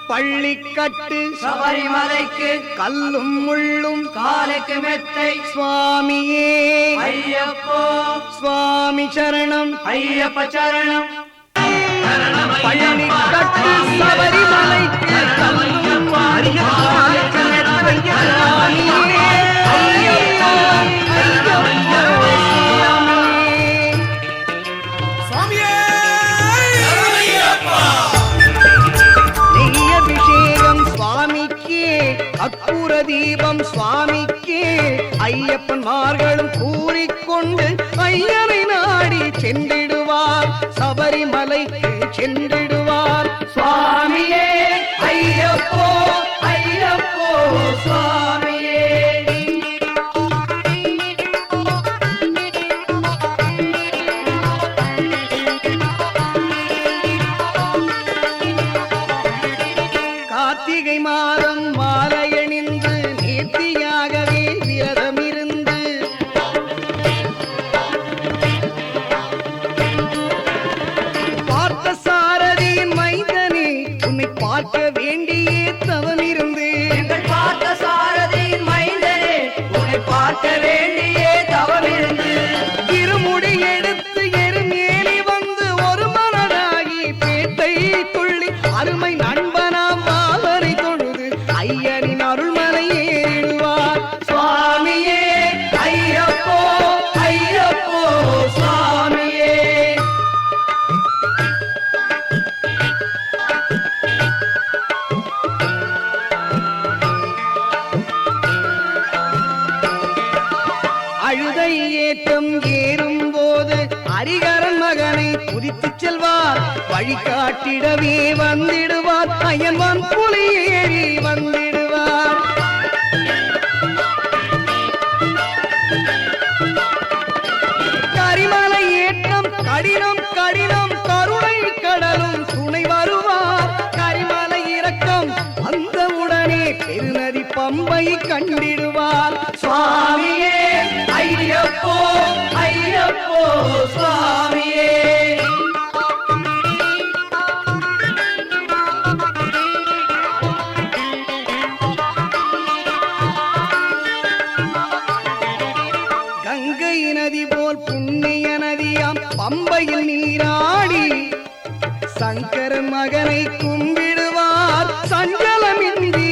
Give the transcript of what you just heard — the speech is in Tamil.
பள்ளிக்கட்டு சபரிமலைக்கு கல்லும் முள்ளும் காலைக்கு மெத்தை சுவாமியே ஐயப்போ சுவாமி சரணம் ஐயப்ப சரணம் பள்ளிக்கட்டு சபரிமலைக்கு கல்லும் காலைக்கு மெத்தை சுவாமியே ஐயப்போ நெய்யபிஷேகம் சுவாமிக்கே அற்புத தீபம் சுவாமிக்கே ஐயப்பன்மார்களும் கூறிக்கொண்டு ஐயனை நாடி சென்றிடுவார் சபரிமலைக்கு சென்றிடுவார் சுவாமியே ஐயப்போ ஐயப்போ சுவாமியே கார்த்திகை மாதம் மாலையணிந்து நேர்த்தியாகவே விரதமிருந்து பார்த்த சாரதியின் மைந்தனே உன்னை பார்க்க வேண்டியே தவமிருந்து எங்கள் பார்த்த சாரதியின் மைந்தனே உன்னை பார்க்க வேண்டியே தவமிருந்து இருமுடி எடுத்து எருமேலி வந்து ஒரு மனதாகி பேட்டை துள்ளி அருமை நண்பனாம் பாவரை தொழுது ஐயனின் அருள்மலை ஏறிடுவார் சுவாமியே ஐயப்போ ஐயப்போ சுவாமியே அழுதை ஏற்றம் ஏறும் போது ஹரிகரன் மகனை குதித்துச் செல்வார் வழிகாட்டிடவே வந்திடுவார் அயன்வான் புலி ஏறி வந்திடுவார் கரிமலை ஏற்றம் கடினம் கடினம் கருணை கடலும் துணை வருவார் கரிமலை இறக்கம் வந்தவுடனே பெருநதி பம்பை கண்டிடுவார் சுவாமியே ஐயப்போ ஐயப்போ சுவாமியே கங்கை நதி போல் புண்ணிய நதியாம் பம்பையில் நீராடி சங்கரன் மகனை கும்பிடுவார் சஞ்சலமின்றி